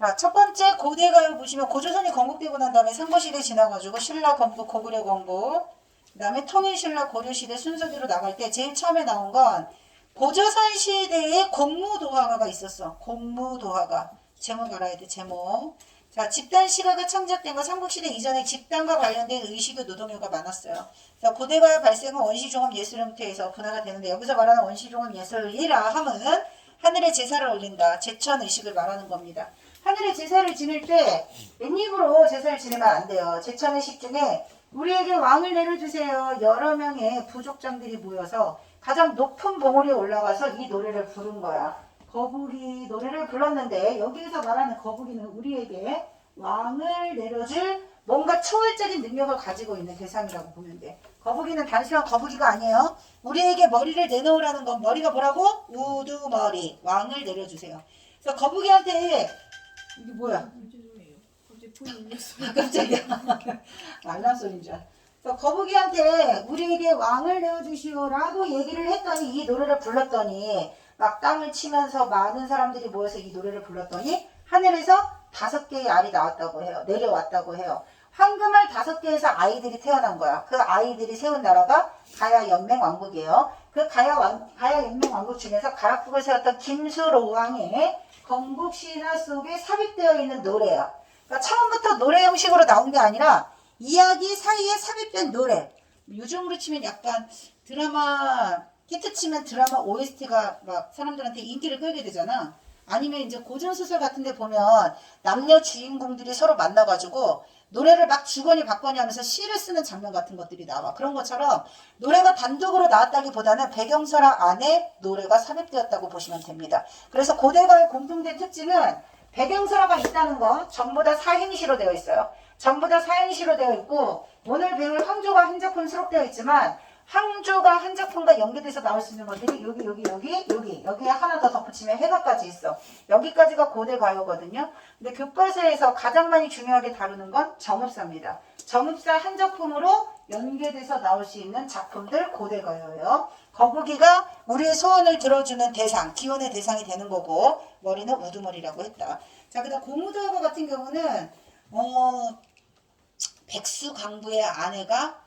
자, 첫 번째 고대가요 보시면 고조선이 건국되고 난 다음에 상고시대 지나가지고 신라, 건국, 고구려 건국, 그 다음에 통일신라, 고려시대 순서대로 나갈 때 제일 처음에 나온 건 고조선 시대에 공무도화가가 있었어. 공무도화가. 제목 알아야 돼, 제목. 자, 집단 시가가 창작된 건 삼국시대 이전에 집단과 관련된 의식의 노동요가 많았어요. 자, 고대가요 발생은 원시종합 예술 형태에서 분화가 되는데 여기서 말하는 원시종합 예술이라 함은 하늘에 제사를 올린다. 제천 의식을 말하는 겁니다. 하늘에 제사를 지낼 때 맨입으로 제사를 지내면 안 돼요. 제천 의식 중에 우리에게 왕을 내려주세요. 여러 명의 부족장들이 모여서 가장 높은 봉우리에 올라가서 이 노래를 부른 거야. 거북이 노래를 불렀는데 여기에서 말하는 거북이는 우리에게 왕을 내려줄 뭔가 초월적인 능력을 가지고 있는 대상이라고 보면 돼. 거북이는 단순한 거북이가 아니에요. 우리에게 머리를 내놓으라는 건 머리가 뭐라고? 우두머리. 왕을 내려주세요. 그래서 거북이한테 이게 뭐야? 갑자기 폰이 울렸어요. 아, 깜짝이야. 알람 소리인 줄 알아. 그래서 거북이한테 우리에게 왕을 내어주시오라고 얘기를 했더니 이 노래를 불렀더니 막 땅을 치면서 많은 사람들이 모여서 이 노래를 불렀더니 하늘에서 5개의 알이 나왔다고 해요. 내려왔다고 해요. 황금알 5개에서 아이들이 태어난 거야. 그 아이들이 세운 나라가 가야 연맹 왕국이에요. 그 가야 연맹 왕국 중에서 가락국을 세웠던 김수로왕의 건국 신화 속에 삽입되어 있는 노래야. 그러니까 처음부터 노래 형식으로 나온 게 아니라 이야기 사이에 삽입된 노래. 요즘으로 치면 약간 드라마 히트 치면 드라마 OST가 막 사람들한테 인기를 끌게 되잖아. 아니면 이제 고전소설 같은 데 보면 남녀 주인공들이 서로 만나가지고 노래를 막 주거니 받거니 하면서 시를 쓰는 장면 같은 것들이 나와. 그런 것처럼 노래가 단독으로 나왔다기보다는 배경설화 안에 노래가 삽입되었다고 보시면 됩니다. 그래서 고대가의 공통된 특징은 배경설화가 있다는 거 전부 다 사행시로 되어 있어요. 전부 다 사행시로 되어 있고 오늘 배울 항조가 한 작품 수록되어 있지만 항조가 한 작품과 연계돼서 나올 수 있는 것들이 여기에 하나 더 덧붙이면 해가까지 있어. 여기까지가 고대 가요거든요. 근데 교과서에서 가장 많이 중요하게 다루는 건 정읍사입니다. 정읍사 한 작품으로 연계돼서 나올 수 있는 작품들 고대 가요예요. 거북이가 우리의 소원을 들어주는 대상, 기원의 대상이 되는 거고 머리는 우두머리라고 했다. 자, 그다음 고무도화가 같은 경우는 백수강부의 아내가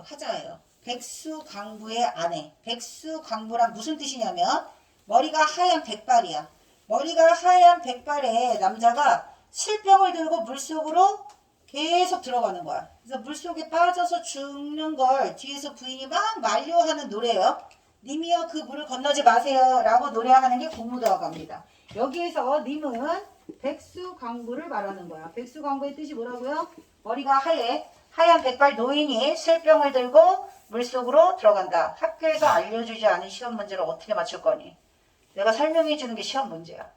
화자예요. 백수강부의 아내. 백수강부란 무슨 뜻이냐면 머리가 하얀 백발이야. 머리가 하얀 백발에 남자가 실병을 들고 물속으로 계속 들어가는 거야. 그래서 물속에 빠져서 죽는 걸 뒤에서 부인이 막 만류하는 노래예요. 님이여 그 물을 건너지 마세요 라고 노래하는 게 고무도화가입니다. 여기에서 님은 백수강부를 말하는 거야. 백수강부의 뜻이 뭐라고요? 머리가 하얀 백발 노인이 실병을 들고 물속으로 들어간다. 학교에서 알려주지 않은 시험 문제를 어떻게 맞출 거니? 내가 설명해 주는 게 시험 문제야.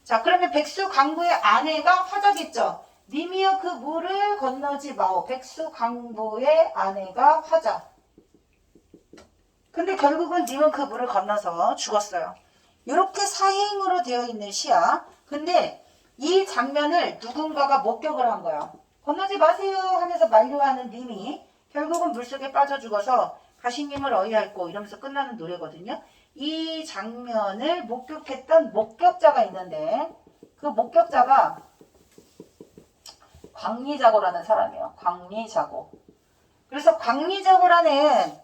자, 그러면 백수강부의 아내가 화자겠죠. 님이여 그 물을 건너지 마오. 백수강부의 아내가 화자. 근데 결국은 님은 그 물을 건너서 죽었어요. 이렇게 사행으로 되어 있는 시야. 근데 이 장면을 누군가가 목격을 한 거야. 건너지 마세요 하면서 만류하는 님이 결국은 물속에 빠져 죽어서 가시님을 어이할꼬 이러면서 끝나는 노래거든요. 이 장면을 목격했던 목격자가 있는데 그 목격자가 광리자고라는 사람이에요. 광리자고. 그래서 광리자고라는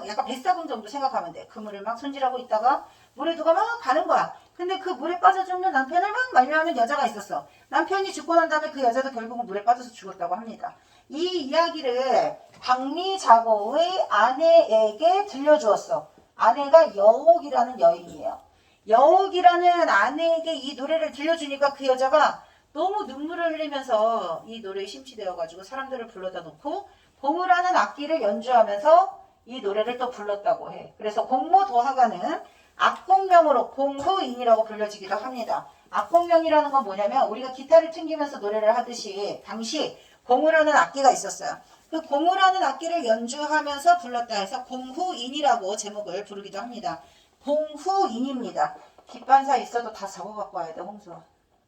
약간 뱃사공 정도 생각하면 돼. 그물을 막 손질하고 있다가 물에 누가 막 가는 거야. 근데 그 물에 빠져 죽는 남편을 막 만류하는 여자가 있었어. 남편이 죽고 난 다음에 그 여자도 결국은 물에 빠져서 죽었다고 합니다. 이 이야기를 광리자고의 아내에게 들려주었어. 아내가 여옥이라는 여인이에요. 여옥이라는 아내에게 이 노래를 들려주니까 그 여자가 너무 눈물을 흘리면서 이 노래에 심취되어가지고 사람들을 불러다 놓고 봉우라는 악기를 연주하면서 이 노래를 또 불렀다고 해. 그래서 공무도화가는 악공명으로 공후인이라고 불려지기도 합니다. 악공명이라는 건 뭐냐면 우리가 기타를 튕기면서 노래를 하듯이 당시 공후라는 악기가 있었어요. 그 공후라는 악기를 연주하면서 불렀다 해서 공후인이라고 제목을 부르기도 합니다. 공후인입니다. 뒷반사 있어도 다 적어갖고 와야 돼, 홍수아.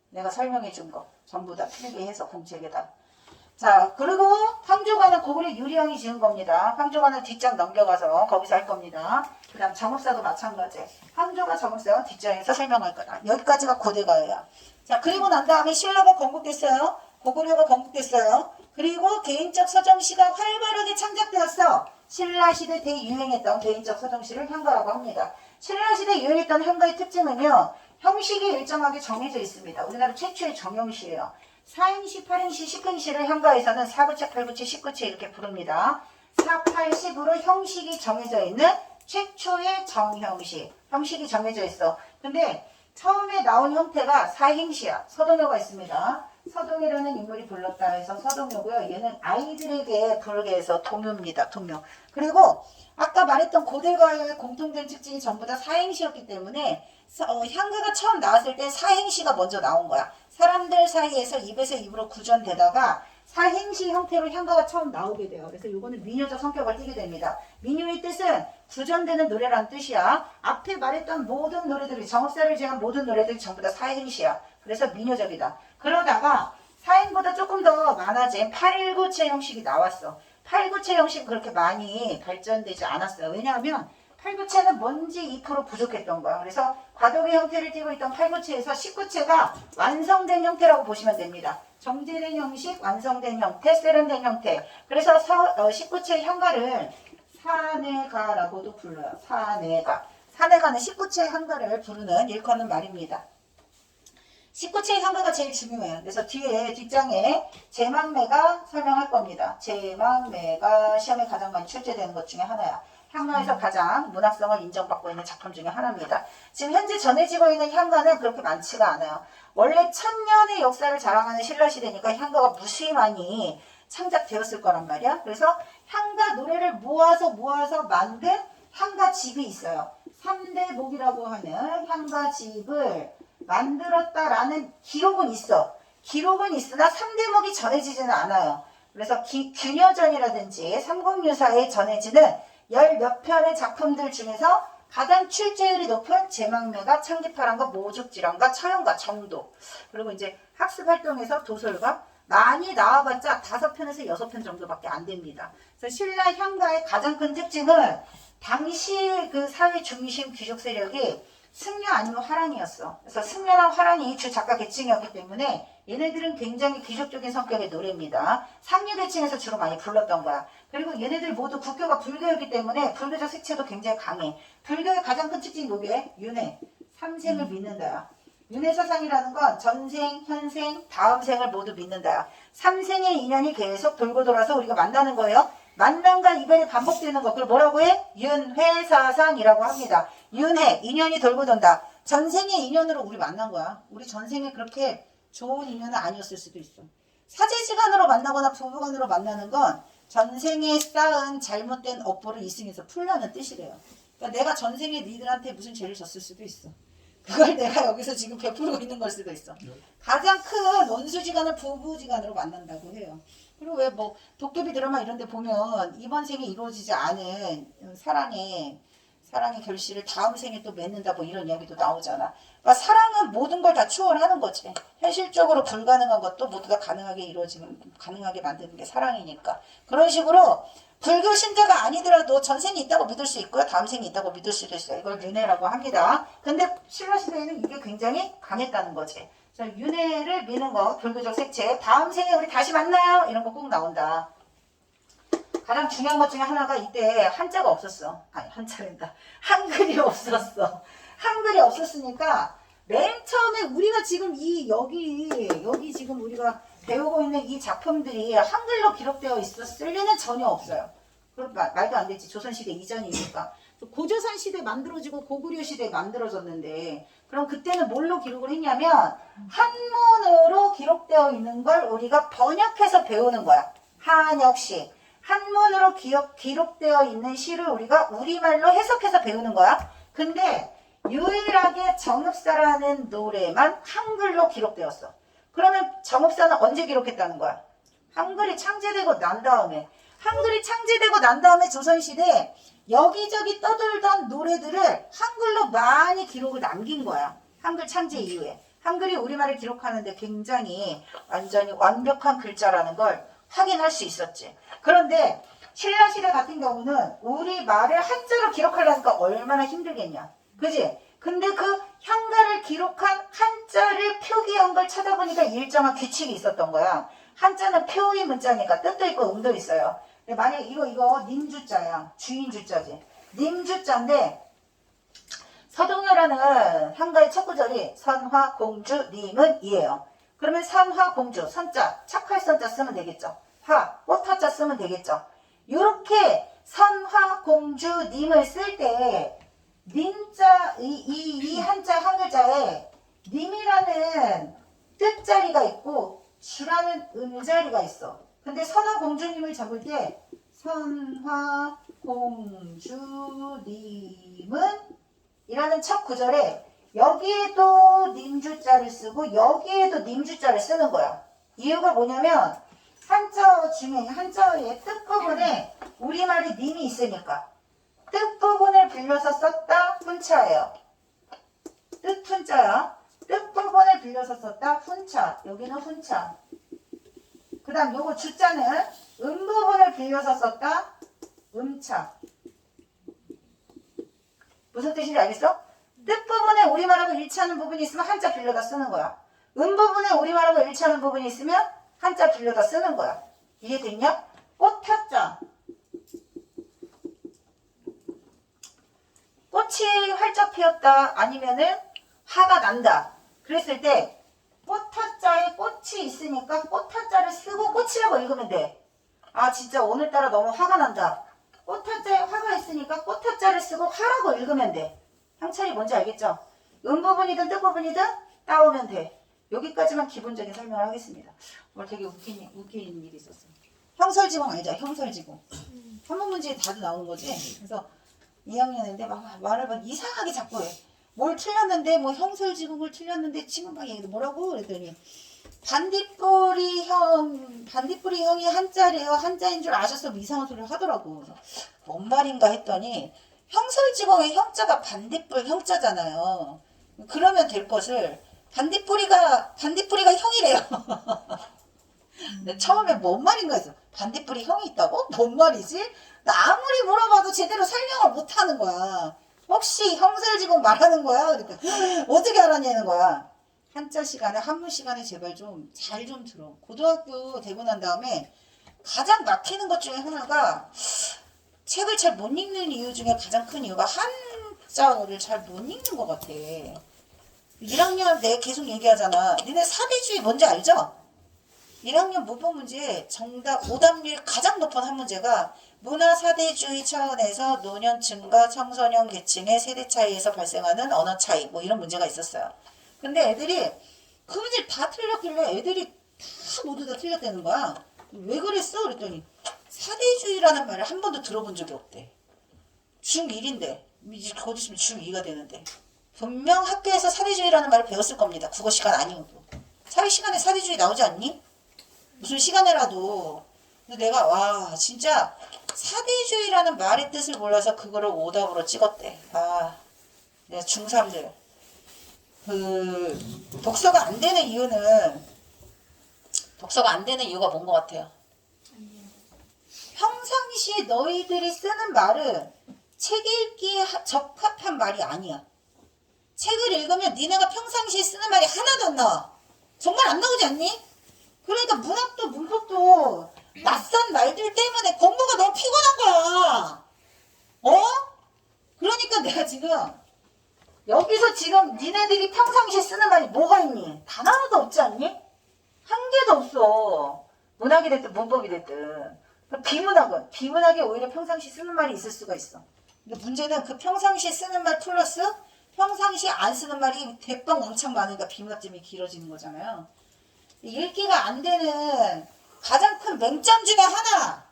내가 설명해 준 거 전부 다 필기해서 공책에다. 자, 그리고 황조관은 고구려 유리왕이 지은 겁니다. 황조관은 뒷장 넘겨가서 거기서 할 겁니다. 그 다음 정읍사도 마찬가지. 황조가 정읍사와 뒷장에서 설명할 거다. 여기까지가 고대가요야. 자, 그리고 난 다음에 신라가 건국됐어요. 고구려가 건국됐어요. 그리고 개인적 서정시가 활발하게 창작되었어. 신라시대 때 유행했던 개인적 서정시를 향가라고 합니다. 신라시대 유행했던 향가의 특징은요. 형식이 일정하게 정해져 있습니다. 우리나라 최초의 정형시예요. 4행시, 8행시, 10행시를 향가에서는 4구체, 8구체, 10구체 이렇게 부릅니다. 4, 8, 10으로 형식이 정해져 있는 최초의 정형시. 형식이 정해져 있어. 근데 처음에 나온 형태가 4행시야. 서동요가 있습니다. 서동이라는 인물이 불렀다 해서 서동요고요. 얘는 아이들에게 부르게 해서 동요입니다. 동요. 그리고 아까 말했던 고대가요의 공통된 특징이 전부 다 4행시였기 때문에 향가가 처음 나왔을 때 4행시가 먼저 나온 거야. 사람들 사이에서 입에서 입으로 구전되다가 4행시 형태로 향가가 처음 나오게 돼요. 그래서 이거는 민요적 성격을 띠게 됩니다. 민요의 뜻은 구전되는 노래란 뜻이야. 앞에 말했던 모든 노래들이, 정업사를 제한 모든 노래들이 전부 다 4행시야. 그래서 민요적이다. 그러다가 4행보다 조금 더 많아진 819체 형식이 나왔어. 8구체 형식은 그렇게 많이 발전되지 않았어요. 왜냐하면 8구체는 뭔지 2% 부족했던 거야. 그래서 과도기 형태를 띠고 있던 8구체에서 10구체가 완성된 형태라고 보시면 됩니다. 정제된 형식, 완성된 형태, 세련된 형태. 그래서 10구체 향가를 사내가라고도 불러요. 사내가. 사내가는 10구체 향가를 부르는 일컫는 말입니다. 19체의 향가가 제일 중요해요. 그래서 뒷장에 제망매가 설명할 겁니다. 제망매가 시험에 가장 많이 출제되는 것 중에 하나야. 향가에서 가장 문학성을 인정받고 있는 작품 중에 하나입니다. 지금 현재 전해지고 있는 향가는 그렇게 많지가 않아요. 원래 1000년의 역사를 자랑하는 신라시대니까 향가가 무수히 많이 창작되었을 거란 말이야. 그래서 향가 노래를 모아서 만든 향가집이 있어요. 3대목이라고 하는 향가집을 만들었다라는 기록은 있어. 기록은 있으나 3대목이 전해지지는 않아요. 그래서 균여전이라든지 삼국유사에 전해지는 10몇 편의 작품들 중에서 가장 출제율이 높은 제망매가 창기파랑과 모죽지랑과 처형과 정도. 그리고 이제 학습활동에서 도솔가 많이 나와봤자 5편에서 6편 정도밖에 안 됩니다. 그래서 신라 향가의 가장 큰 특징은 당시 그 사회 중심 귀족 세력이 승려 아니면 화랑이었어. 그래서 승려나 화랑이 주 작가 계층이었기 때문에 얘네들은 굉장히 귀족적인 성격의 노래입니다. 상류 계층에서 주로 많이 불렀던 거야. 그리고 얘네들 모두 국교가 불교였기 때문에 불교적 색채도 굉장히 강해. 불교의 가장 큰 특징이 뭐게? 윤회. 삼생을 믿는다야. 윤회 사상이라는 건 전생, 현생, 다음 생을 모두 믿는다야. 삼생의 인연이 계속 돌고 돌아서 우리가 만나는 거예요. 만남과 이별이 반복되는 거. 그걸 뭐라고 해? 윤회사상이라고 합니다. 윤회, 인연이 돌고 돈다. 전생의 인연으로 우리 만난 거야. 우리 전생에 그렇게 좋은 인연은 아니었을 수도 있어. 사제지간으로 만나거나 부부간으로 만나는 건 전생에 쌓은 잘못된 업보를 이승에서 풀려는 뜻이래요. 그러니까 내가 전생에 니들한테 무슨 죄를 졌을 수도 있어. 그걸 내가 여기서 지금 베풀고 있는 걸 수도 있어. 가장 큰 원수지간을 부부지간으로 만난다고 해요. 그리고 왜 뭐 도깨비 드라마 이런 데 보면 이번 생에 이루어지지 않은 사랑의 결실을 다음 생에 또 맺는다 뭐 이런 이야기도 나오잖아. 그러니까 사랑은 모든 걸 다 추월하는 거지. 현실적으로 불가능한 것도 모두 다 가능하게 만드는 게 사랑이니까. 그런 식으로 불교 신자가 아니더라도 전생이 있다고 믿을 수 있고요. 다음 생이 있다고 믿을 수도 있어요. 이걸 윤회라고 합니다. 근데 신라시대에는 이게 굉장히 강했다는 거지. 그래서 윤회를 미는 거, 불교적 색채. 다음 생에 우리 다시 만나요. 이런 거 꼭 나온다. 가장 중요한 것 중에 하나가 이때 한자가 없었어. 아니, 한자랜다. 한글이 없었어. 한글이 없었으니까 맨 처음에 우리가 지금 여기 지금 우리가 배우고 있는 이 작품들이 한글로 기록되어 있었을 리는 전혀 없어요. 그럼 말도 안 되지. 조선시대 이전이니까. 고조선 시대 만들어지고 고구려 시대에 만들어졌는데 그럼 그때는 뭘로 기록을 했냐면 한문으로 기록되어 있는 걸 우리가 번역해서 배우는 거야. 한역시. 한문으로 기록되어 있는 시를 우리가 우리말로 해석해서 배우는 거야. 근데 유일하게 정읍사라는 노래만 한글로 기록되었어. 그러면 정읍사는 언제 기록했다는 거야? 한글이 창제되고 난 다음에. 한글이 창제되고 난 다음에 조선시대에 여기저기 떠돌던 노래들을 한글로 많이 기록을 남긴 거야. 한글 창제 이후에. 한글이 우리말을 기록하는데 굉장히 완전히 완벽한 글자라는 걸 확인할 수 있었지. 그런데 신라시대 같은 경우는 우리말을 한자로 기록하려니까 얼마나 힘들겠냐. 그지? 근데 그 향가를 기록한 한자를 표기한 걸 찾아보니까 일정한 규칙이 있었던 거야. 한자는 표의 문자니까 뜻도 있고 음도 있어요. 근데 만약에 이거 님주자야. 주인 주자지. 님주자인데 서동요라는 한가의 첫 구절이 선화공주 님은 이에요. 그러면 선화공주 선자 착할 선자 쓰면 되겠죠. 꽃화자 쓰면 되겠죠. 이렇게 선화공주 님을 쓸 때 님자 이 한자 한 글자에 님이라는 뜻자리가 있고 주라는 음자리가 있어. 근데 선화공주님을 적을 때 선화공주님은 이라는 첫 구절에 여기에도 님주자를 쓰고 여기에도 님주자를 쓰는 거야. 이유가 뭐냐면 한자어 중에 한자어의 뜻부분에 우리말이 님이 있으니까 뜻부분을 빌려서 썼다 훈차예요. 뜻훈자야. 뜻부분을 빌려서 썼다 훈차. 여기는 훈차. 그 다음 요거 주자는 음부분을 빌려서 썼다 음차. 무슨 뜻인지 알겠어? 뜻부분에 우리말하고 일치하는 부분이 있으면 한자 빌려다 쓰는 거야. 음부분에 우리말하고 일치하는 부분이 있으면 한자 빌려다 쓰는 거야. 이해됐냐? 꽃화자. 꽃이 활짝 피었다 아니면은 화가 난다. 그랬을 때 꽃화자에 꽃이 있으니까 꽃화자를 쓰고 꽃이라고 읽으면 돼. 아 진짜 오늘따라 너무 화가 난다. 꽃화자에 화가 있으니까 꽃화자를 쓰고 화라고 읽으면 돼. 형철이 뭔지 알겠죠? 음부분이든 뜻부분이든 따오면 돼. 여기까지만 기본적인 설명을 하겠습니다. 오늘 되게 웃긴 일이 있었어. 형설지공 알죠? 형설지공. 한문 문제에 다들 나오는 거지. 그래서 2학년인데 막 말을 막 이상하게 자꾸 해. 뭘 틀렸는데 뭐 형설지공을 틀렸는데 지금 막 얘기 뭐라고 그랬더니 반딧불이 형이 한자래요. 한자인 줄 아셔서 이상한 소리를 하더라고. 그래서 뭔 말인가 했더니 형설지공의 형자가 반딧불 형자잖아요. 그러면 될 것을 반딧불이가 형이래요. 처음에 뭔 말인가 했어. 반딧불이 형이 있다고? 뭔 말이지? 나 아무리 물어봐도 제대로 설명을 못 하는 거야. 혹시 형설지공 말하는 거야? 그러니까 어떻게 알았냐는 거야. 한자 시간에 한문 시간에 제발 좀 잘 좀 들어. 고등학교 되고 난 다음에 가장 막히는 것 중에 하나가 책을 잘 못 읽는 이유 중에 가장 큰 이유가 한자어를 잘 못 읽는 것 같아. 1학년 내 계속 얘기하잖아. 니네 사대주의 뭔지 알죠? 1학년 모범 문제 정답 오답률 가장 높은 한 문제가 문화사대주의 차원에서 노년층과 청소년 계층의 세대 차이에서 발생하는 언어 차이 뭐 이런 문제가 있었어요. 근데 애들이 그 문제를 다 틀렸길래 애들이 다 모두 다 틀렸다는 거야. 왜 그랬어? 그랬더니 사대주의라는 말을 한 번도 들어본 적이 없대. 중1인데 이제 곧 있으면 중2가 되는데 분명 학교에서 사대주의라는 말을 배웠을 겁니다. 국어 시간 아니어도. 사회 시간에 사대주의 나오지 않니? 무슨 시간에라도. 근데 내가 와 진짜 사대주의라는 말의 뜻을 몰라서 그거를 오답으로 찍었대. 아 내가 중3들 그 독서가 안 되는 이유가 뭔 것 같아요? 평상시에 너희들이 쓰는 말은 책 읽기에 적합한 말이 아니야. 책을 읽으면 니네가 평상시에 쓰는 말이 하나도 안 나와. 정말 안 나오지 않니? 그러니까 문학도 문법도 낯선 말들 때문에 공부가 너무 피곤한 거야. 그러니까 내가 지금 여기서 지금 니네들이 평상시에 쓰는 말이 뭐가 있니? 단 하나도 없지 않니? 한 개도 없어. 문학이 됐든 문법이 됐든. 비문학에 오히려 평상시 쓰는 말이 있을 수가 있어. 근데 문제는 그 평상시에 쓰는 말 플러스 평상시에 안 쓰는 말이 대빵 엄청 많으니까 비문학점이 길어지는 거잖아요. 읽기가 안 되는 가장 큰 맹점 중에 하나.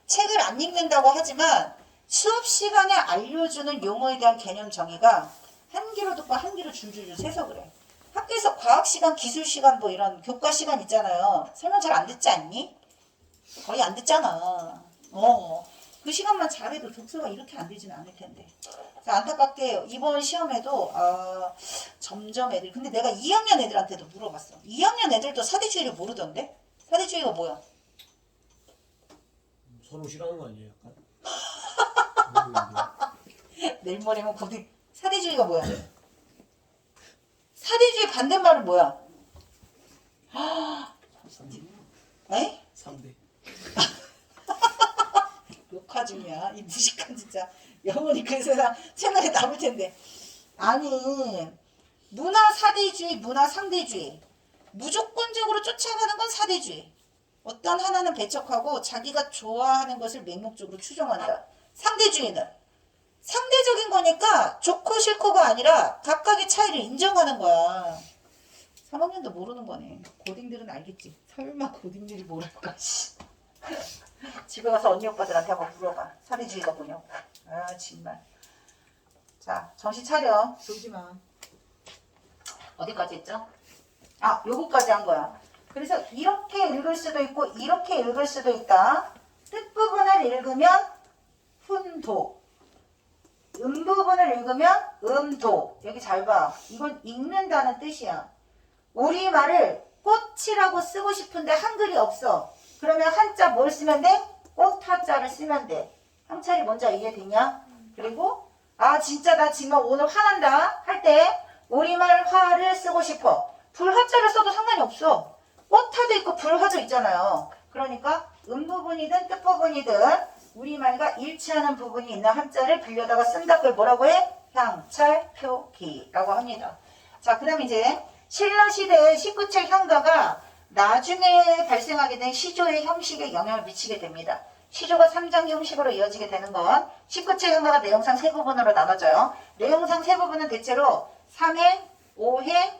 책을 안 읽는다고 하지만 수업 시간에 알려주는 용어에 대한 개념 정의가 한 귀로 듣고 한 귀로 줄줄줄 새서 그래. 학교에서 과학 시간, 기술 시간 뭐 이런 교과 시간 있잖아요. 설명 잘 안 듣지 않니? 거의 안 듣잖아. 그 시간만 잘해도 독서가 이렇게 안 되지는 않을 텐데. 안타깝게 이번 시험에도 점점 애들 근데 내가 2학년 애들한테도 물어봤어. 2학년 애들도 사대주의를 모르던데? 사대주의가 뭐야? 서로 싫어하는 거 아니에요? 약간? 내일 모레면 거기 사대주의가 뭐야? 사대주의 반대말은 뭐야? 에? 상대. 녹화 중이야. 이 무식한 진짜. 영원히 그 세상 채널에 남을 텐데. 아니, 문화 사대주의, 문화 상대주의. 무조건적으로 쫓아가는 건 사대주의. 어떤 하나는 배척하고 자기가 좋아하는 것을 맹목적으로 추종한다. 상대주의는 상대적인 거니까 좋고 싫고가 아니라 각각의 차이를 인정하는 거야. 3학년도 모르는 거네. 고딩들은 알겠지. 설마 고딩들이 모를까. 집에 가서 언니 오빠들한테 한번 물어봐. 사대주의가 뭐냐고. 아 정말. 자 정신 차려. 졸지 마. 어디까지 했죠? 아 요거까지 한 거야. 그래서 이렇게 읽을 수도 있고 이렇게 읽을 수도 있다. 뜻부분을 읽으면 훈도, 음부분을 읽으면 음도. 여기 잘 봐. 이건 읽는다는 뜻이야. 우리말을 꽃이라고 쓰고 싶은데 한글이 없어. 그러면 한자 뭘 쓰면 돼? 꽃 하자를 쓰면 돼. 형철이 먼저 이해되냐? 그리고 아 진짜 나 정말 오늘 화난다 할 때 우리말 화를 쓰고 싶어. 불화자를 써도 상관이 없어. 꽃화도 있고 불화도 있잖아요. 그러니까 음부분이든 뜻부분이든 우리말과 일치하는 부분이 있는 한자를 빌려다가 쓴다. 그걸 뭐라고 해? 향찰표기라고 합니다. 자, 그 다음 이제 신라시대의 19책 향가가 나중에 발생하게 된 시조의 형식에 영향을 미치게 됩니다. 시조가 3장 형식으로 이어지게 되는 건 19책 향가가 내용상 세 부분으로 나눠져요. 내용상 세 부분은 대체로 3행, 5행,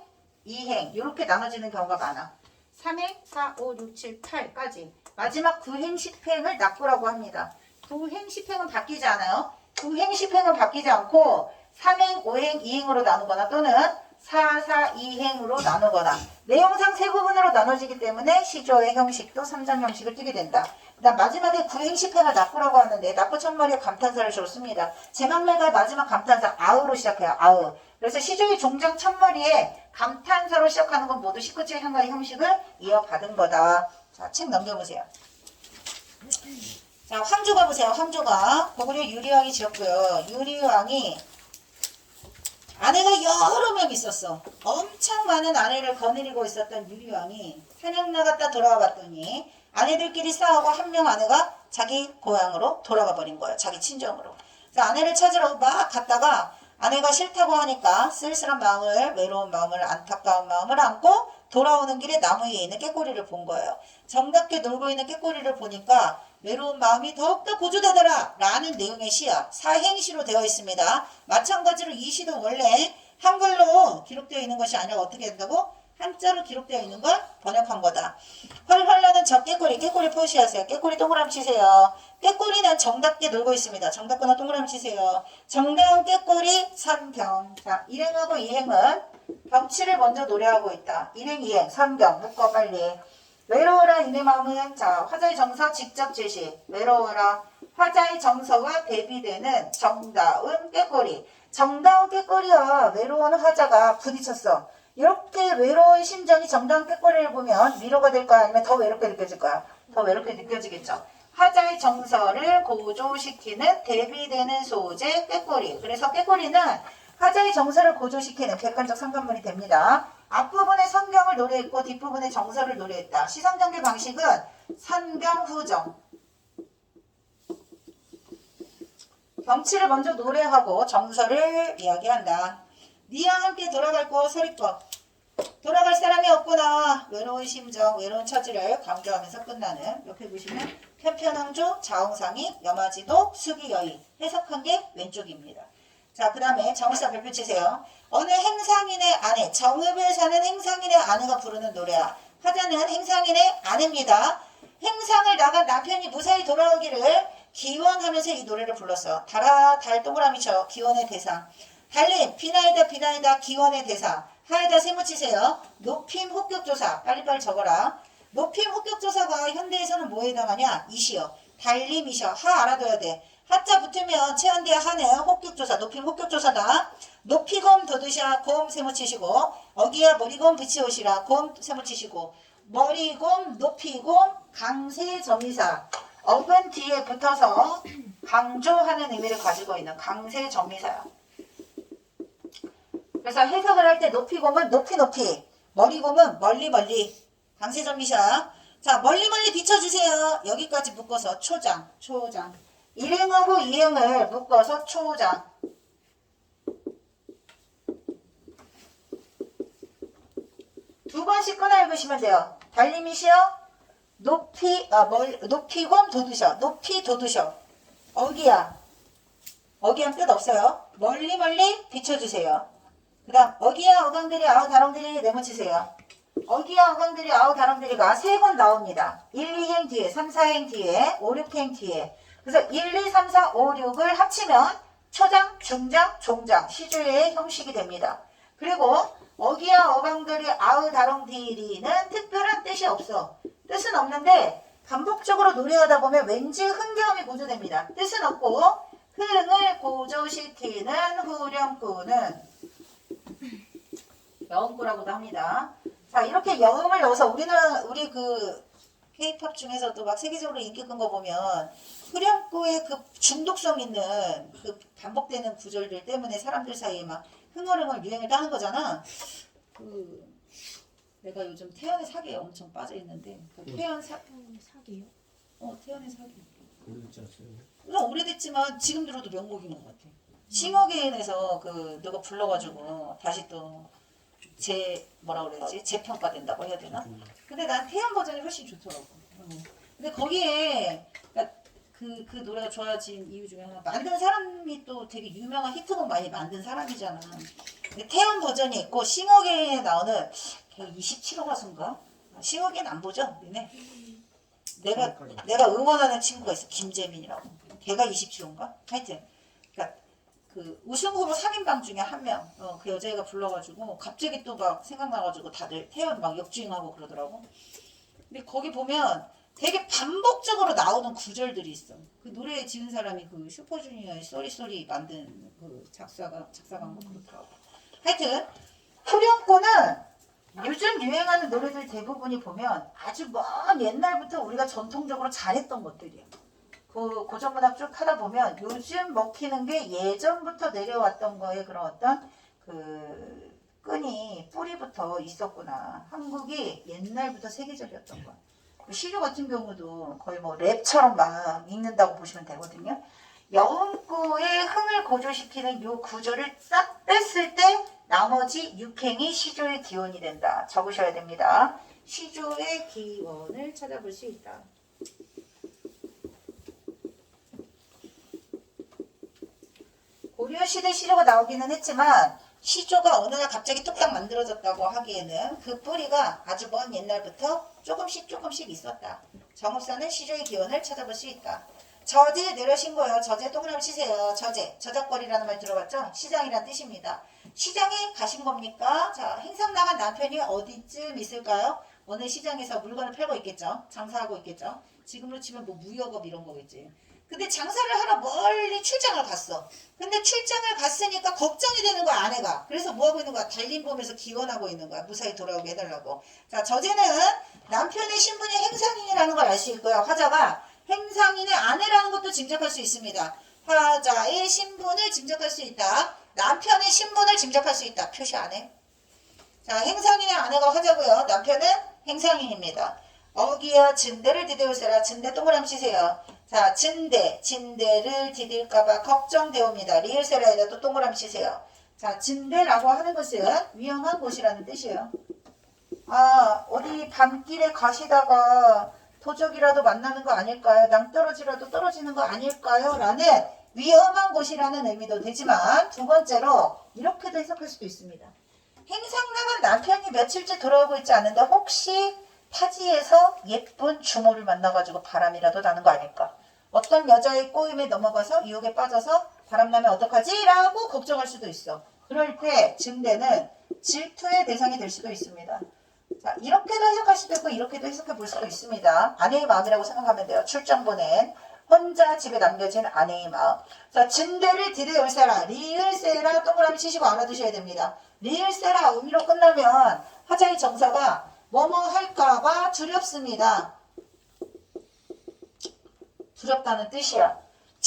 2행 이렇게 나눠지는 경우가 많아. 3행, 4, 5, 6, 7, 8까지 마지막 9행 10행을 납부라고 합니다. 9행 10행은 바뀌지 않아요. 9행 10행은 바뀌지 않고 3행, 5행, 2행으로 나누거나 또는 4, 4, 2행으로 나누거나 내용상 세 부분으로 나눠지기 때문에 시조의 형식도 3장 형식을 띠게 된다. 그 다음 마지막에 9행 10행을 납부라고 하는데 납부 첫머리에 감탄사를 줬습니다. 제막말과 마지막 감탄사 아으로 시작해요. 아으. 그래서 시조의 종장 첫머리에 감탄사로 시작하는 건 모두 19책 향가의 형식을 이어받은 거다. 자, 책 넘겨보세요. 자, 황조가 보세요. 황조가 고구려 유리왕이 지었고요. 유리왕이 아내가 여러 명 있었어. 엄청 많은 아내를 거느리고 있었던 유리왕이 사냥 나갔다 돌아와 봤더니 아내들끼리 싸우고 한 명 아내가 자기 고향으로 돌아가 버린 거예요. 자기 친정으로. 그래서 아내를 찾으러 막 갔다가 아내가 싫다고 하니까 쓸쓸한 마음을, 외로운 마음을, 안타까운 마음을 안고 돌아오는 길에 나무 위에 있는 깨꼬리를 본 거예요. 정답게 놀고 있는 깨꼬리를 보니까 외로운 마음이 더욱더 고조되더라 라는 내용의 시야 사행시로 되어 있습니다. 마찬가지로 이 시도 원래 한글로 기록되어 있는 것이 아니라 어떻게 된다고? 한자로 기록되어 있는 걸 번역한 거다. 활활 나는 저 깨꼬리, 깨꼬리 표시하세요. 깨꼬리 동그라미 치세요. 깨꼬리는 정답게 놀고 있습니다. 정답거나 동그라미 치세요. 정다운 깨꼬리 삼경. 자, 일행하고 이행은 경치를 먼저 노래하고 있다. 일행, 이행, 삼경 묶어 빨리. 외로워라 이내 마음은 자 화자의 정서 직접 제시. 외로워라 화자의 정서와 대비되는 정다운 깨꼬리. 정다운 깨꼬리와 외로운 화자가 부딪혔어. 이렇게 외로운 심정이 정다운 깨꼬리를 보면 위로가 될까요? 아니면 더 외롭게 느껴질까요? 더 외롭게 느껴지겠죠. 화자의 정서를 고조시키는 대비되는 소재 깨꼬리. 그래서 깨꼬리는 화자의 정서를 고조시키는 객관적 상관문이 됩니다. 앞부분에 선경을 노래했고 뒷부분에 정서를 노래했다. 시선전개 방식은 선경후정. 경치를 먼저 노래하고 정서를 이야기한다. 니와 함께 돌아갈 곳 서리법. 돌아갈 사람이 없구나. 외로운 심정, 외로운 처지를 강조하면서 끝나는. 옆에 보시면 편편항조, 자홍상이, 염화지도, 수기여의. 해석한 게 왼쪽입니다. 자, 그 다음에 정의사 별표 치세요. 어느 행상인의 아내, 정읍에 사는 행상인의 아내가 부르는 노래야. 화자는 행상인의 아내입니다. 행상을 나간 남편이 무사히 돌아오기를 기원하면서 이 노래를 불렀어. 달아, 달 동그라미 쳐. 기원의 대상. 달림, 비나이다, 비나이다, 기원의 대상. 하에다 세모치세요. 높임, 혹격조사. 빨리빨리 적어라. 높임, 혹격조사가 현대에서는 뭐에 해당하냐? 이시여. 달림이셔. 하 알아둬야 돼. 하자 붙으면 체한대 하네. 혹격조사. 높임, 혹격조사다. 높이곰 돋으시라. 곰 세모치시고. 어기야 머리곰 붙이오시라. 곰 세모치시고. 머리곰, 높이곰, 강세점이사. 어근 뒤에 붙어서 강조하는 의미를 가지고 있는 강세점이사야. 그래서 해석을 할 때 높이곰은 높이 높이, 머리곰은 멀리 멀리. 강세전 미샤. 자, 멀리 멀리 비춰주세요. 여기까지 묶어서 초장, 초장. 일행하고 이행을 묶어서 초장. 두 번씩 끊어 읽으시면 돼요. 달님이시여, 높이곰 돋으셔. 높이 돋으셔. 어기야. 어기한 뜻 없어요. 멀리 멀리 비춰주세요. 그 다음 어기야 어강들이 아우 다롱들이 네모치세요. 어기야 어강들이 아우 다롱들이가 세 번 나옵니다. 1, 2행 뒤에 3, 4행 뒤에 5, 6행 뒤에. 그래서 1, 2, 3, 4, 5, 6을 합치면 초장, 중장, 종장, 시조의 형식이 됩니다. 그리고 어기야 어강들이 아우 다롱들이는 특별한 뜻이 없어. 뜻은 없는데 반복적으로 노래하다 보면 왠지 흥겨움이 고조됩니다. 뜻은 없고 흥을 고조시키는 후렴구는 여음구라고도 합니다. 자, 이렇게 여음을 넣어서 우리 그 K-팝 중에서도 막 세계적으로 인기 끈 거 보면 후렴구의 그 중독성 있는 그 반복되는 구절들 때문에 사람들 사이에 막 흥얼흥얼 유행을 따는 거잖아. 내가 요즘 태연의 사기에 엄청 빠져 있는데 태연 사기요? 태연의 사기. 오래됐지 않았어요? 물론 오래됐지만 지금 들어도 명곡인 것 같아. 싱어게인에서 누가 불러가지고 다시 또 뭐라 그래야지? 재평가된다고 해야 되나? 근데 난 태연 버전이 훨씬 좋더라고. 근데 거기에 그러니까 그 노래가 좋아진 이유 중에 하나, 만든 사람이 또 되게 유명한 히트곡 많이 만든 사람이잖아. 근데 태연 버전이 있고 싱어게인에 나오는 걔 27호 가수인가? 싱어게인 안 보죠? 니네? 내가 응원하는 친구가 있어. 김재민이라고. 걔가 27호인가? 하여튼 그러니까 그 우승 후보 3인방 중에 한 명. 그 여자애가 불러가지고 갑자기 또 막 생각나가지고 다들 태연 막 역주행하고 그러더라고. 근데 거기 보면 되게 반복적으로 나오는 구절들이 있어. 그 노래 지은 사람이 그 슈퍼주니어의 쏘리쏘리 만든 그 작사가인 거 그렇더라고. 하여튼 후렴구는 요즘 유행하는 노래들 대부분이 보면 아주 먼 옛날부터 우리가 전통적으로 잘했던 것들이야. 그 고전문학 쭉 하다 보면 요즘 먹히는 게 예전부터 내려왔던 거에 그런 어떤 그 끈이 뿌리부터 있었구나. 한국이 옛날부터 세계적이었던 거야. 시조 같은 경우도 거의 뭐 랩처럼 막 읽는다고 보시면 되거든요. 여음구의 흥을 고조시키는 요 구조를 싹 뺐을 때 나머지 6행이 시조의 기원이 된다. 적으셔야 됩니다. 시조의 기원을 찾아볼 수 있다. 고려시대 시조가 나오기는 했지만 시조가 어느 날 갑자기 뚝딱 만들어졌다고 하기에는 그 뿌리가 아주 먼 옛날부터 조금씩 있었다. 정읍사는 시조의 기원을 찾아볼 수 있다. 저제 내려신 거예요. 저제 동그라미 치세요. 저제, 저작거리라는 말 들어봤죠? 시장이란 뜻입니다. 시장에 가신 겁니까? 자, 행상 나간 남편이 어디쯤 있을까요? 어느 시장에서 물건을 팔고 있겠죠? 장사하고 있겠죠? 지금으로 치면 뭐 무역업 이런 거겠지. 근데 장사를 하러 멀리 출장을 갔어. 근데 출장을 갔으니까 걱정이 되는 거야, 아내가. 그래서 뭐하고 있는 거야? 달림 보면서 기원하고 있는 거야. 무사히 돌아오게 해달라고. 자, 저제는 남편의 신분이 행상인이라는 걸 알 수 있고요. 화자가 행상인의 아내라는 것도 짐작할 수 있습니다. 화자의 신분을 짐작할 수 있다. 남편의 신분을 짐작할 수 있다. 표시 안 해. 자, 행상인의 아내가 화자고요. 남편은 행상인입니다. 어기야 진대를 디디우세라. 진대 동그라미 치세요. 자, 진대를 디딜까봐 걱정되옵니다. 리을세라에다 또 동그라미 치세요. 자, 진대라고 하는 것은 위험한 곳이라는 뜻이에요. 아, 어디 밤길에 가시다가 도적이라도 만나는 거 아닐까요? 낭떠러지라도 떨어지는 거 아닐까요? 라는 위험한 곳이라는 의미도 되지만 두 번째로 이렇게도 해석할 수도 있습니다. 행상 나간 남편이 며칠째 돌아오고 있지 않는데 혹시 타지에서 예쁜 주모를 만나가지고 바람이라도 나는 거 아닐까? 어떤 여자의 꼬임에 넘어가서 유혹에 빠져서 바람나면 어떡하지? 라고 걱정할 수도 있어. 그럴 때 증대는 질투의 대상이 될 수도 있습니다. 자, 이렇게도 해석할 수도 있고 이렇게도 해석해 볼 수도 있습니다. 아내의 마음이라고 생각하면 돼요. 출장 보낸 혼자 집에 남겨진 아내의 마음. 자, 진대를 디디올세라, 리을세라 동그라미 치시고 알아두셔야 됩니다. 리을세라 의미로 끝나면 화자의 정사가 뭐뭐 할까봐 두렵습니다. 두렵다는 뜻이야.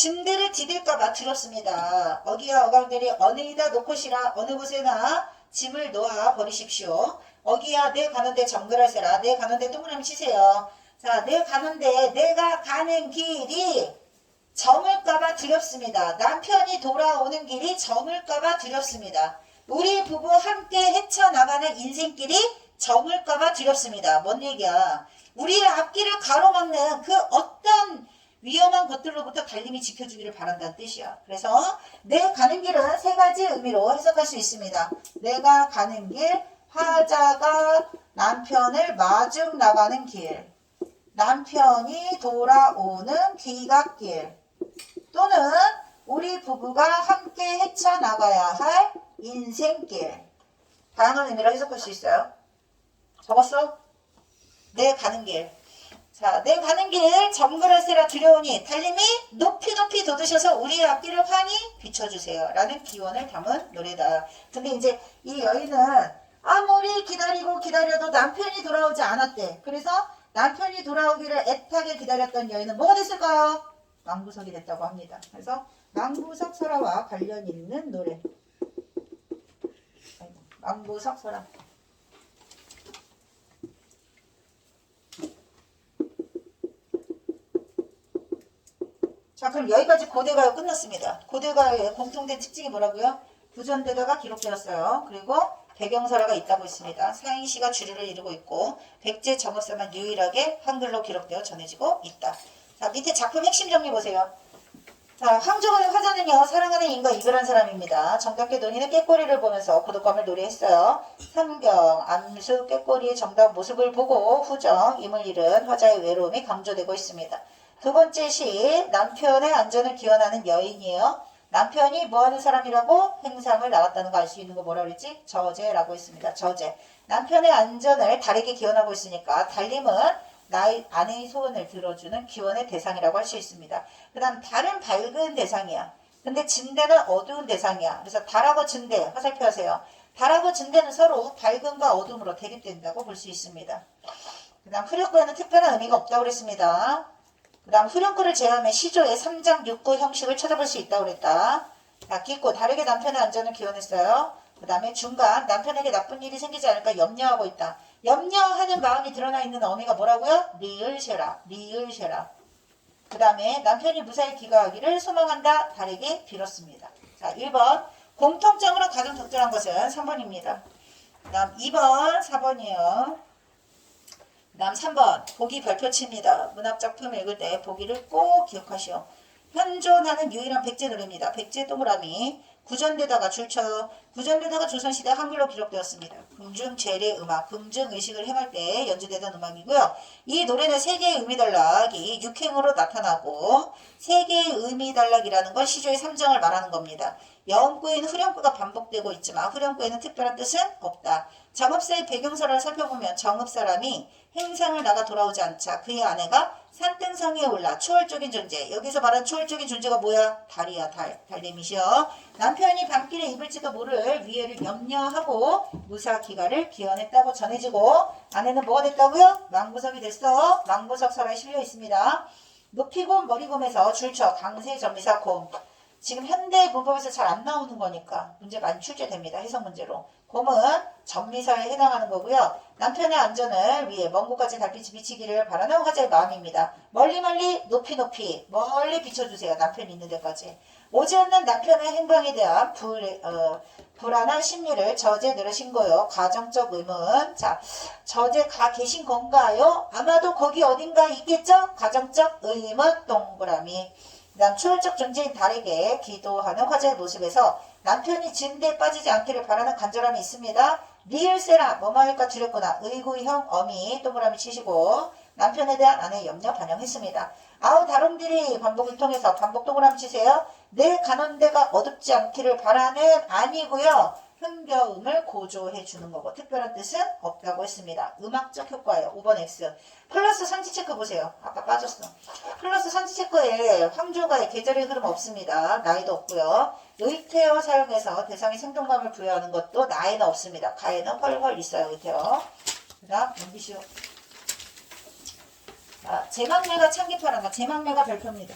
짐들을 디딜까봐 두렵습니다. 어기와 어강들이 어느이다 놓고시라 어느 곳에나 짐을 놓아 버리십시오. 어기야 내 가는데 정글하세라. 내 가는데 동그라미 치세요. 자, 내 가는데 내가 가는 길이 저물까봐 두렵습니다. 남편이 돌아오는 길이 저물까봐 두렵습니다. 우리 부부 함께 헤쳐나가는 인생길이 저물까봐 두렵습니다. 뭔 얘기야? 우리의 앞길을 가로막는 그 어떤 위험한 것들로부터 달님이 지켜주기를 바란다는 뜻이야. 그래서 내 가는 길은 세 가지 의미로 해석할 수 있습니다. 내가 가는 길, 화자가 남편을 마중 나가는 길, 남편이 돌아오는 귀갓길, 또는 우리 부부가 함께 헤쳐나가야 할 인생길. 다양한 의미로 해석할 수 있어요. 적었어? 내 가는 길. 자, 내 가는 길 정글하세라 두려우니 달님이 높이 높이 돋으셔서 우리의 앞길을 환히 비춰주세요 라는 기원을 담은 노래다. 근데 이제 이 여인은 아무리 기다리고 기다려도 남편이 돌아오지 않았대. 그래서 남편이 돌아오기를 애타게 기다렸던 여인은 뭐가 됐을까요? 망부석이 됐다고 합니다. 그래서 망부석 설화와 관련 있는 노래. 망부석 설화. 자, 그럼 여기까지 고대가요 끝났습니다. 고대가요의 공통된 특징이 뭐라고요? 구전대가가 기록되었어요. 그리고 배경설화가 있다고 있습니다. 사인시가 주류를 이루고 있고 백제 정읍사만 유일하게 한글로 기록되어 전해지고 있다. 자, 밑에 작품 핵심 정리 보세요. 자, 황조건의 화자는요, 사랑하는 인과 이별한 사람입니다. 정답게 논의는 꾀꼬리를 보면서 고독감을 노래했어요. 삼경, 암수, 꾀꼬리의 정답 모습을 보고 후정, 임을 잃은 화자의 외로움이 강조되고 있습니다. 두 번째 시, 남편의 안전을 기원하는 여인이에요. 남편이 뭐하는 사람이라고? 행상을 나갔다는 거 알 수 있는 거 뭐라 그랬지? 저제라고 했습니다. 저제. 남편의 안전을 달에게 기원하고 있으니까 달님은 나의 아내의 소원을 들어주는 기원의 대상이라고 할 수 있습니다. 그 다음 달은 밝은 대상이야. 근데 진대는 어두운 대상이야. 그래서 달하고 진대 화살표 하세요. 달하고 진대는 서로 밝음과 어둠으로 대립된다고 볼 수 있습니다. 그 다음 후렴구에는 특별한 의미가 없다고 그랬습니다. 그 다음 후렴구를 제외하면 시조의 3장 6구 형식을 찾아볼 수 있다고 그랬다. 자, 깊고 다르게 남편의 안전을 기원했어요. 그 다음에 중간 남편에게 나쁜 일이 생기지 않을까 염려하고 있다. 염려하는 마음이 드러나 있는 어미가 뭐라고요? 리을쉐라. 리을쉐라. 그 다음에 남편이 무사히 귀가하기를 소망한다. 달에게 빌었습니다. 자, 1번 공통점으로 가장 적절한 것은 3번입니다. 그 다음 2번 4번이에요. 그 다음 3번 보기 별표치입니다. 문학작품 읽을 때 보기를 꼭 기억하시오. 현존하는 유일한 백제 노래입니다. 백제 동그라미 구전대다가 줄쳐. 구전대다가 조선시대 한글로 기록되었습니다. 궁중제례 음악, 궁중의식을 행할 때 연주되던 음악이고요. 이 노래는 세 개의 의미단락이 육행으로 나타나고 세 개의 의미단락이라는 건 시조의 3정을 말하는 겁니다. 영구에는 후렴구가 반복되고 있지만 후렴구에는 특별한 뜻은 없다. 정읍사의 배경설을 살펴보면 정읍사람이 행상을 나가 돌아오지 않자 그의 아내가 산등성에 올라 초월적인 존재. 여기서 말한 초월적인 존재가 뭐야? 달이야. 달님이시여. 남편이 밤길에 입을지도 모를 위해를 염려하고 무사귀가를 기원했다고 전해지고 아내는 뭐가 됐다고요? 망부석이 됐어. 망부석 설화에 실려 있습니다. 높이곰 머리곰에서 줄쳐 강세전미사 곰. 지금 현대 문법에서 잘 안 나오는 거니까 문제 많이 출제됩니다. 해석 문제로. 곰은 전미사에 해당하는 거고요. 남편의 안전을 위해 먼 곳까지 달빛이 비치기를 바라는 화자의 마음입니다. 멀리 높이 멀리 비춰주세요. 남편이 있는 데까지. 오지 않는 남편의 행방에 대한 불안한 심리를 저제 들으신 거요. 가정적 의문. 자, 저제 가 계신 건가요? 아마도 거기 어딘가 있겠죠? 가정적 의문 동그라미. 그 다음 초월적 존재인 달에게 기도하는 화자의 모습에서 남편이 진대에 빠지지 않기를 바라는 간절함이 있습니다. 리을세라 뭐뭐할까 두렵구나. 의구형 어미 동그라미 치시고 남편에 대한 아내의 염려 반영했습니다. 아우 다롱들이 반복을 통해서 반복 동그라미 치세요. 내 가는 데가 어둡지 않기를 바라는 아니고요. 흥겨움을 고조해 주는 거고 특별한 뜻은 없다고 했습니다. 음악적 효과예요. 5번 X. 플러스 산지체크 보세요. 아까 빠졌어. 플러스 산지체크에 황조가의 계절의 흐름 없습니다. 나이도 없고요. 의태어 사용해서 대상에 생동감을 부여하는 것도 나에는 없습니다. 가에는 헐헐 있어요. 의태어. 그 다음 넘기시오. 제망매가 창기파란가. 제망매가 별표입니다.